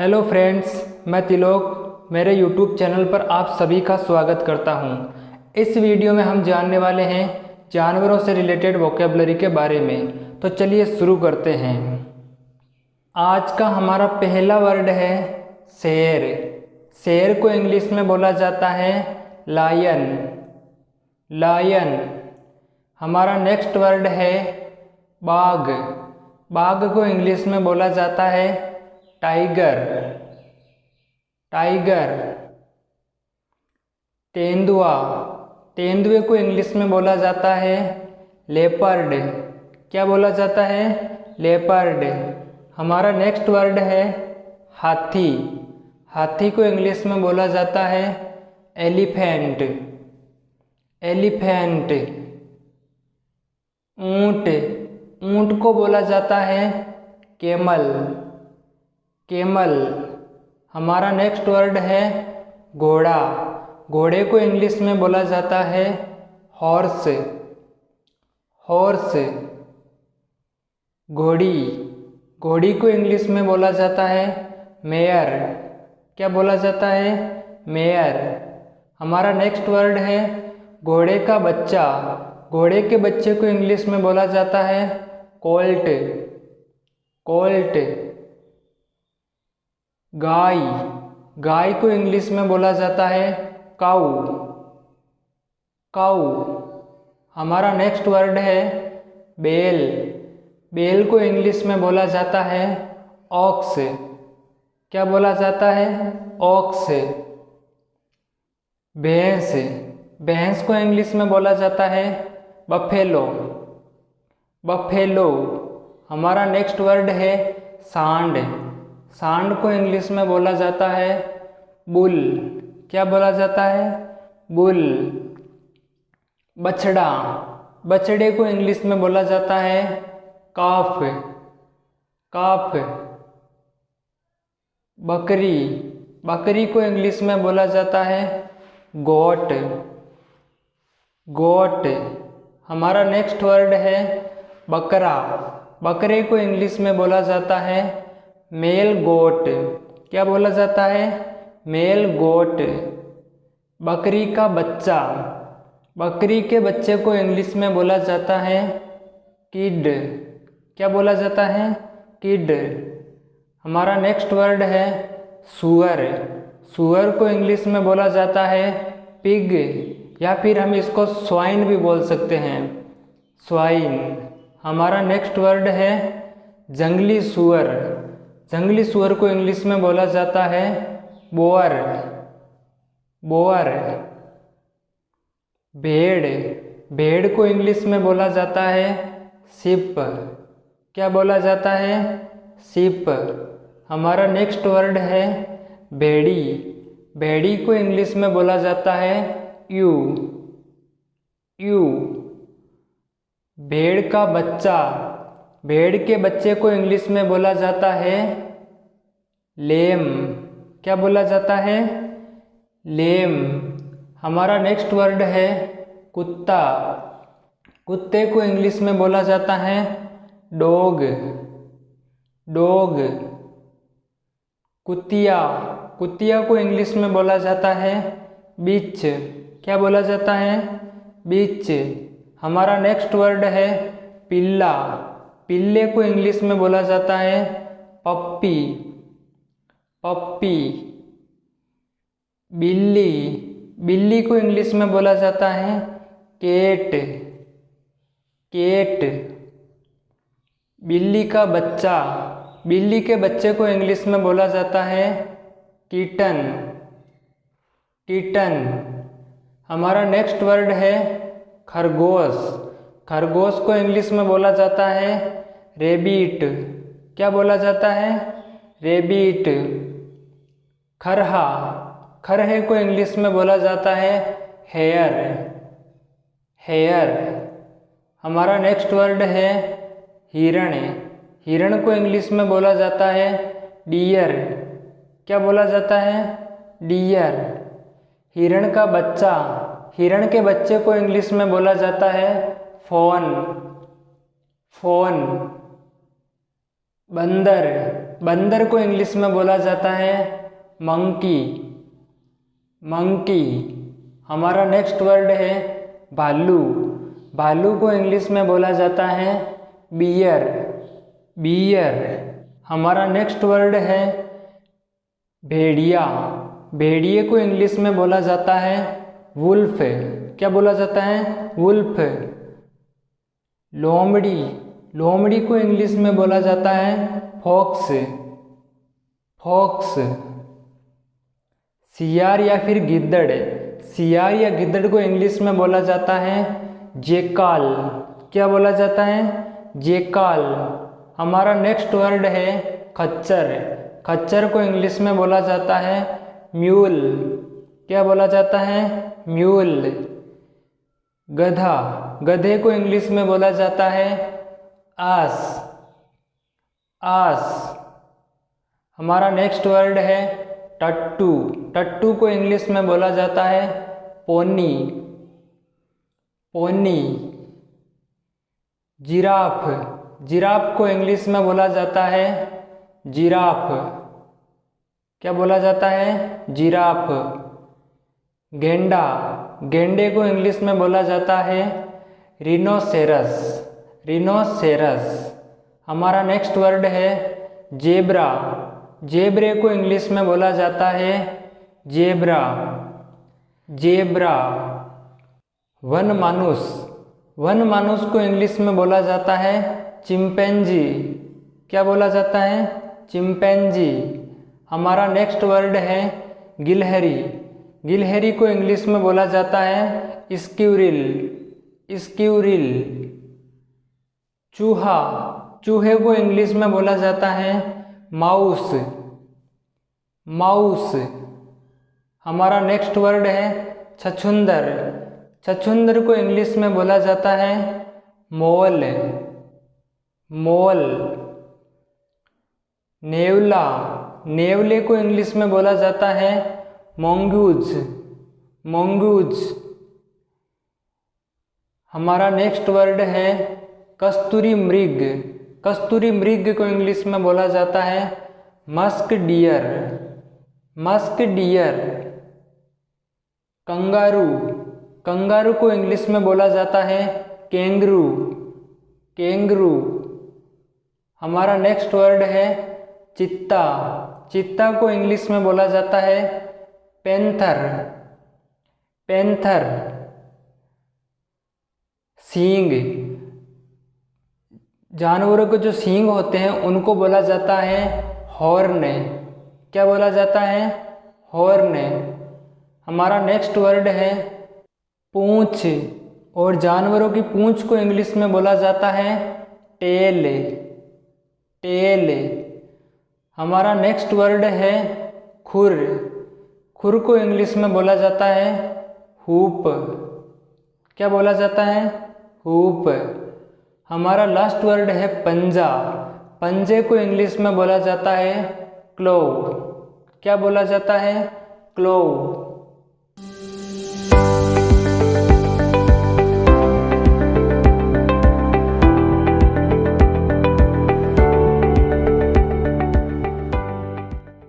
Hello friends, मैं तिलोक मेरे YouTube channel पर आप सभी का स्वागत करता हूं। इस वीडियो में हम जानने वाले हैं जानवरों से रिलेटेड वोकेबलरी के बारे में। तो चलिए शुरू करते हैं। आज का हमारा पहला वर्ड है शेर। शेर को इंग्लिश में बोला जाता है लायन। लायन। हमारा नेक्स्ट वर्ड है बाघ। बाघ को इंग्लिश में बोला जाता है टाइगर। टाइगर। तेंदुआ। तेंदुए को इंग्लिश में बोला जाता है लेपर्ड। क्या बोला जाता है? लेपर्ड। हमारा नेक्स्ट वर्ड है हाथी। हाथी को इंग्लिश में बोला जाता है एलिफेंट। एलिफेंट। ऊंट। ऊंट को बोला जाता है केमल। केमल। हमारा नेक्स्ट वर्ड है घोड़ा। घोड़े को इंग्लिश में बोला जाता है हॉर्स। हॉर्स। घोड़ी। घोड़ी को इंग्लिश में बोला जाता है मेयर। क्या बोला जाता है? मेयर। हमारा नेक्स्ट वर्ड है घोड़े का बच्चा। घोड़े के बच्चे को इंग्लिश में बोला जाता है कोल्ट। कोल्ट। गाय। गाय को इंग्लिश में बोला जाता है काऊ। काऊ। हमारा नेक्स्ट वर्ड है बैल। बैल को इंग्लिश में बोला जाता है ऑक्स। क्या बोला जाता है? ऑक्स। भैंस। भैंस को इंग्लिश में बोला जाता है बफेलो। बफेलो। हमारा नेक्स्ट वर्ड है सांड। सांड को इंग्लिश में बोला जाता है बुल। क्या बोला जाता है? बुल। बछड़ा। बछड़े को इंग्लिश में बोला जाता है काफ। काफ। बकरी। बकरी को इंग्लिश में बोला जाता है गोट। गोट। हमारा नेक्स्ट वर्ड है बकरा। बकरे को इंग्लिश में बोला जाता है मेल गोट। क्या बोला जाता है? मेल गोट। बकरी का बच्चा। बकरी के बच्चे को इंग्लिश में बोला जाता है किड। क्या बोला जाता है? किड। हमारा नेक्स्ट वर्ड है सुअर। सुअर को इंग्लिश में बोला जाता है पिग, या फिर हम इसको स्वाइन भी बोल सकते हैं। स्वाइन। हमारा नेक्स्ट वर्ड है जंगली सुअर। जंगली सुअर को इंग्लिश में बोला जाता है बोअर। बोअर। भेड़। भेड़ को इंग्लिश में बोला जाता है शिप। क्या बोला जाता है? शिप। हमारा नेक्स्ट वर्ड है भेड़ी। भेड़ी को इंग्लिश में बोला जाता है यू। यू। भेड़ का बच्चा। भेड़ के बच्चे को इंग्लिश में बोला जाता है लेम। क्या बोला जाता है? लेम। हमारा नेक्स्ट वर्ड है कुत्ता। कुत्ते को इंग्लिश में बोला जाता है डॉग। डॉग। कुतिया। कुतिया को इंग्लिश में बोला जाता है बिच। क्या बोला जाता है? बिच। हमारा नेक्स्ट वर्ड है पिल्ला। पिल्ले को इंग्लिश में बोला जाता है पप्पी। पप्पी। बिल्ली। बिल्ली को इंग्लिश में बोला जाता है केट। केट। बिल्ली का बच्चा। बिल्ली के बच्चे को इंग्लिश में बोला जाता है किटन। किटन। हमारा नेक्स्ट वर्ड है खरगोश। खरगोश को इंग्लिश में बोला जाता है रेबिट। क्या बोला जाता है? रेबिट। खरहा। खरहे को इंग्लिश में बोला जाता है हेयर। हेयर। हमारा नेक्स्ट वर्ड है हिरण। हिरण को इंग्लिश में बोला जाता है डियर। क्या बोला जाता है? डियर। हिरण का बच्चा। हिरण के बच्चे को इंग्लिश में बोला जाता है फॉन। फॉन। बंदर। बंदर को इंग्लिश में बोला जाता है मंकी, मंकी। हमारा नेक्स्ट वर्ड है भालू, भालू को इंग्लिश में बोला जाता है बियर, बियर। हमारा नेक्स्ट वर्ड है भेड़िया, भेड़िए को इंग्लिश में बोला जाता है वुल्फ, क्या बोला जाता है वुल्फ। लोमड़ी, लोमड़ी को इंग्लिश में बोला जाता है फॉक्स, फॉक्स। सियार या फिर गिद्दड़, सियार या गिद्दड़ को इंग्लिश में बोला जाता है जेकाल, क्या बोला जाता है जेकाल। हमारा नेक्स्ट वर्ड है खच्चर, खच्चर को इंग्लिश में बोला जाता है म्यूल, क्या बोला जाता है म्यूल। गधा, गधे को इंग्लिश में बोला जाता है आस, आस। हमारा नेक्स्ट वर्ड है टट्टू, टट्टू को इंग्लिश में बोला जाता है पोनी, पोनी। जिराफ, जिराफ को इंग्लिश में बोला जाता है जिराफ, क्या बोला जाता है जिराफ। गेंडा, गेंडे को इंग्लिश में बोला जाता है रिनोसेरस, रिनोसेरस। हमारा नेक्स्ट वर्ड है जेब्रा, जेब्रे को इंग्लिश में बोला जाता है जेब्रा, जेब्रा। वन मानुस, वन मानुस को इंग्लिश में बोला जाता है चिंपैंजी, क्या बोला जाता है चिंपैंजी। हमारा नेक्स्ट वर्ड है गिलहरी, गिलहरी को इंग्लिश में बोला जाता है स्क्यूरिल, स्क्यूरिल। चूहा, चूहे को इंग्लिश में बोला जाता है माउस, माउस। हमारा नेक्स्ट वर्ड है छछूंदर, छछूंदर को इंग्लिश में बोला जाता है मोल, मोल। नेवला, नेवले को इंग्लिश में बोला जाता है मोंगूज, मोंगूज। हमारा नेक्स्ट वर्ड है कस्तूरी मृग, कस्तूरी मृग को इंग्लिश में बोला जाता है musk deer, musk deer. Kangaroo, kangaroo को इंग्लिश में बोला जाता है कैंगरू, कैंगरू। हमारा नेक्स्ट वर्ड है चित्ता, चित्ता को इंग्लिश में बोला जाता है पैंथर, पैंथर। सींग, जानवरों के जो सींग होते हैं उनको बोला जाता है हॉर्न, क्या बोला जाता है हॉर्न। हमारा नेक्स्ट वर्ड है पूंछ, और जानवरों की पूंछ को इंग्लिश में बोला जाता है टेल, टेल। हमारा नेक्स्ट वर्ड है खुर, खुर को इंग्लिश में बोला जाता है हुप, क्या बोला जाता है हुप। हमारा लास्ट वर्ड है पंजा, पंजे को इंग्लिश में बोला जाता है क्लो, क्या बोला जाता है क्लो।